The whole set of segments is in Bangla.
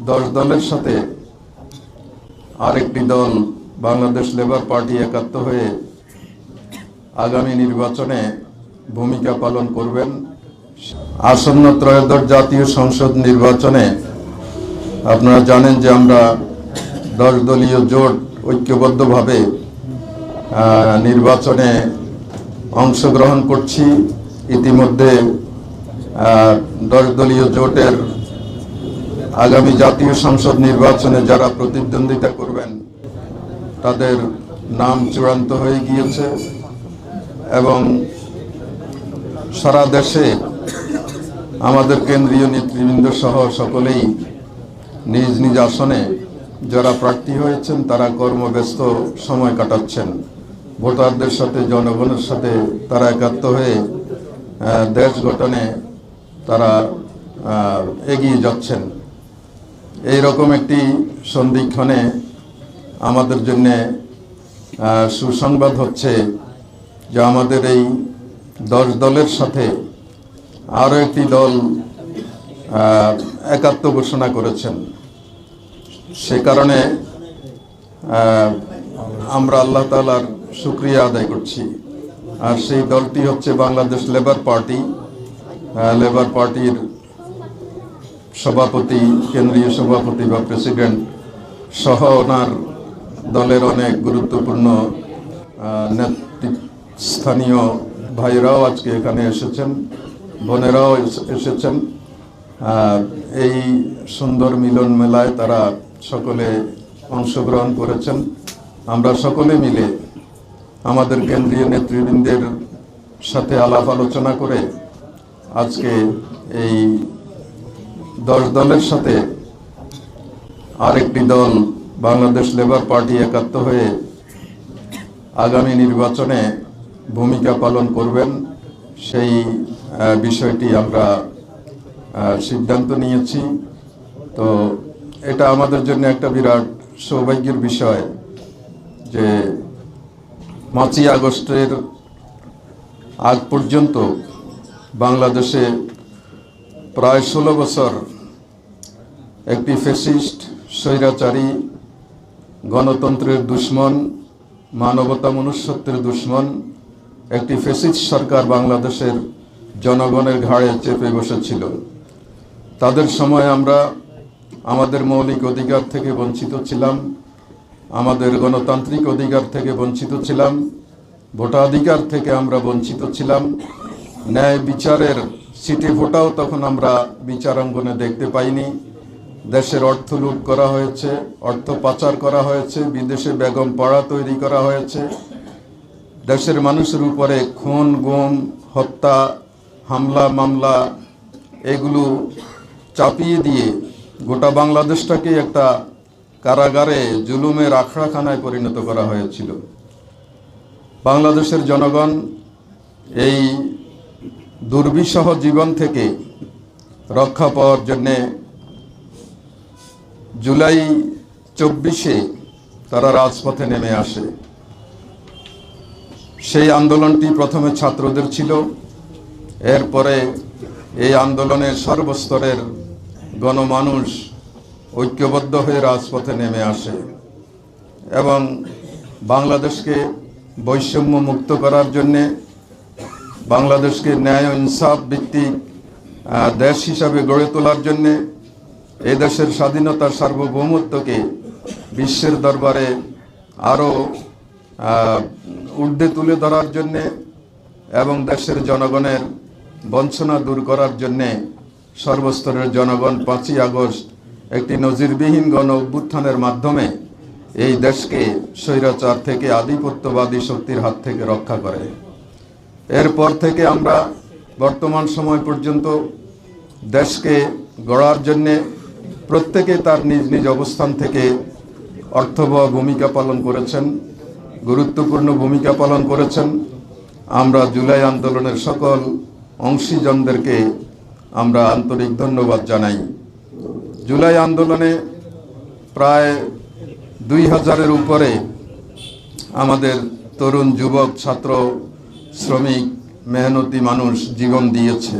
10 দলের সাথে আরেকটি দল বাংলাদেশ লেবার পার্টি একাত্ম হয়ে আগামী নির্বাচনে ভূমিকা পালন করবেন। আসন্ন ত্রয়োদশ জাতীয় সংসদ নির্বাচনে আপনারা জানেন যে আমরা 10 দলীয় জোট ঐক্যবদ্ধভাবে নির্বাচনে অংশগ্রহণ করছি। ইতিমধ্যে 10 দলীয় জোটের আগামী জাতীয় সংসদ নির্বাচনে যারা প্রতিদ্বন্দ্বিতা করবেন তাদের নাম চূড়ান্ত হয়ে গিয়েছে এবং সারা দেশে আমাদের কেন্দ্রীয় নেতৃবৃন্দ সহ সকলেই নিজ নিজ আসনে যারা প্রার্থী হয়েছেন তারা কর্মব্যস্ত সময় কাটাচ্ছেন। ভোটারদের সাথে জনগণের সাথে তারা একাত্ম হয়ে দেশ গঠনে তারা এগিয়ে যাচ্ছেন। এই রকম একটি সন্ধিক্ষণে আমাদের জন্য সুসংবাদ হচ্ছে যে আমাদের এই 10 দলের সাথে আরও একটি দল একাত্ম ঘোষণা করেছেন। সে কারণে আমরা আল্লাহ তাআলার শুকরিয়া আদায় করছি। আর সেই দলটি হচ্ছে বাংলাদেশ লেবার পার্টি। লেবার পার্টির সভাপতি, কেন্দ্রীয় সভাপতি বা প্রেসিডেন্ট সহ ওনার দলের অনেক গুরুত্বপূর্ণ স্থানীয় ভাইরাও আজকে এখানে এসেছেন, বোনেরাও এসেছেন। এই সুন্দর মিলন মেলায় তারা সকলে অংশগ্রহণ করেছেন। আমরা সকলে মিলে আমাদের কেন্দ্রীয় নেতৃবৃন্দের সাথে আলাপ আলোচনা করে আজকে এই 10 দলের সাথে আরেকটি দল বাংলাদেশ লেবার পার্টি একাত্ম হয়ে আগামী নির্বাচনে ভূমিকা পালন করবেন সেই বিষয়টি আমরা সিদ্ধান্ত নিয়েছি। তো এটা আমাদের জন্য একটা বিরাট সৌভাগ্যের বিষয় যে 5ই আগস্টের আগ পর্যন্ত বাংলাদেশে প্রায় 16 বছর একটি ফ্যাসিস্ট, স্বৈরাচারী, গণতন্ত্রের দুশ্মন, মানবতা মনুষ্যত্বের দুশ্মন একটি ফ্যাসিস্ট সরকার বাংলাদেশের জনগণের ঘাড়ে চেপে বসেছিল। তাদের সময় আমরা আমাদের মৌলিক অধিকার থেকে বঞ্চিত ছিলাম, আমাদের গণতান্ত্রিক অধিকার থেকে বঞ্চিত ছিলাম, ভোটাধিকার থেকে আমরা বঞ্চিত ছিলাম। ন্যায় বিচারের সিটি ভোটাও তখন আমরা বিচারাঙ্গনে দেখতে পাইনি। দেশের অর্থ লুট করা হয়েছে, অর্থ পাচার করা হয়েছে, বিদেশে বেগম পাড়া তৈরি করা হয়েছে, দেশের মানুষের উপরে খুন, গুম, হত্যা, হামলা, মামলা এগুলো চাপিয়ে দিয়ে গোটা বাংলাদেশটাকে একটা কারাগারে জুলুমের আখড়াখানায় পরিণত করা হয়েছিল। বাংলাদেশের জনগণ এই দুর্বিষহ জীবন থেকে রক্ষা পাওয়ার জন্যে জুলাই 24-এ তারা রাজপথে নেমে আসে। সেই আন্দোলনটি প্রথমে ছাত্রদের ছিল, এরপরে এই আন্দোলনের সর্বস্তরের গণমানুষ ঐক্যবদ্ধ হয়ে রাজপথে নেমে আসে এবং বাংলাদেশকে বৈষম্য মুক্ত করার জন্যে, বাংলাদেশকে ন্যায় ও ইনসাফ ভিত্তিক দেশ হিসাবে গড়ে তোলার জন্যে, এই দেশের স্বাধীনতার সার্বভৌমত্বকে বিশ্বের দরবারে আরও ঊর্ধ্বে তুলে ধরার জন্যে এবং দেশের জনগণের বঞ্চনা দূর করার জন্যে সর্বস্তরের জনগণ 5ই আগস্ট একটি নজিরবিহীন গণ অভ্যুত্থানের মাধ্যমে এই দেশকে স্বৈরাচার থেকে, আধিপত্যবাদী শক্তির হাত থেকে রক্ষা করে। এরপর থেকে আমরা বর্তমান সময় পর্যন্ত দেশকে গড়ার জন্যে প্রত্যেকে তার নিজ নিজ অবস্থান থেকে অর্থবহ ভূমিকা পালন করেছেন, গুরুত্বপূর্ণ ভূমিকা পালন করেছেন। আমরা জুলাই আন্দোলনের সকল অংশীজনদেরকে আমরা আন্তরিক ধন্যবাদ জানাই। জুলাই আন্দোলনে প্রায় 2000-এর উপরে আমাদের তরুণ, যুবক, ছাত্র, শ্রমিক, মেহনতি মানুষ জীবন দিয়েছে।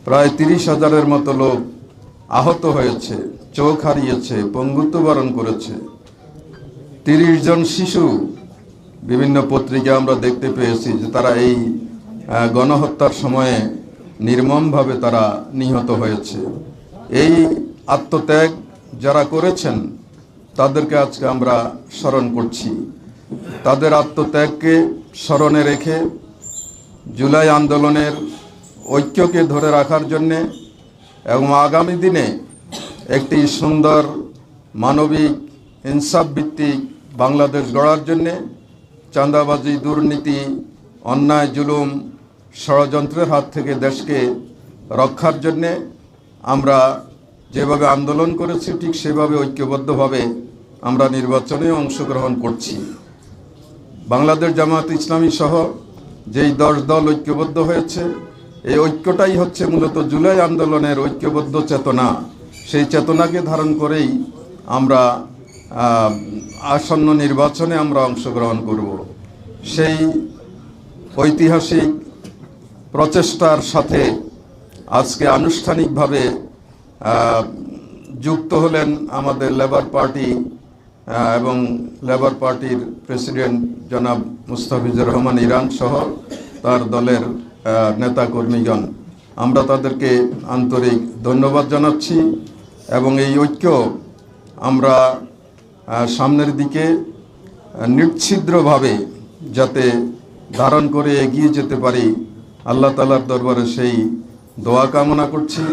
প্রায় 30,000-এর মতো লোক আহত হয়েছে, চোখ হারিয়েছে, পঙ্গুত্ব বরণ করেছে। 30 জন শিশু বিভিন্ন পত্রিকায় আমরা দেখতে পেয়েছি যে তারা এই গণহত্যার সময়ে নির্মমভাবে তারা নিহত হয়েছে। এই আত্মত্যাগ যারা করেছেন তাদেরকে আজকে আমরা স্মরণ করছি। তাদের আত্মত্যাগকে স্মরণে রেখে জুলাই আন্দোলনের ঐক্যকে ধরে রাখার জন্যে এবং আগামী দিনে একটি সুন্দর মানবিক ইনসাফ ভিত্তিক বাংলাদেশ গড়ার জন্যে চাঁদাবাজি, দুর্নীতি, অন্যায়, জুলুম, ষড়যন্ত্রের হাত থেকে দেশকে রক্ষার জন্যে আমরা যেভাবে আন্দোলন করেছি ঠিক সেভাবে ঐক্যবদ্ধভাবে আমরা নির্বাচনে অংশগ্রহণ করছি। বাংলাদেশ জামায়াত ইসলামী সহ যেই 10 দল ঐক্যবদ্ধ হয়েছে, এই ঐক্যটাই হচ্ছে মূলত জুলাই আন্দোলনের ঐক্যবদ্ধ চেতনা। সেই চেতনাকে ধারণ করেই আমরা আসন্ন নির্বাচনে আমরা অংশগ্রহণ করব। সেই ঐতিহাসিক প্রচেষ্টার সাথে আজকে আনুষ্ঠানিকভাবে যুক্ত হলেন আমাদের লেবার পার্টি এবং লেবার পার্টির প্রেসিডেন্ট জনাব মুস্তাফিজুর রহমান ইরান সহ তার দলের নেতাকর্মীগণ। আমরা তাদেরকে আন্তরিক ধন্যবাদ জানাচ্ছি এবং এই ঐক্য আমরা সামনের দিকে নিশ্ছিদ্রভাবে যাতে ধারণ করে এগিয়ে যেতে পারি, আল্লাহ তাআলার দরবারে সেই দোয়া কামনা করছি।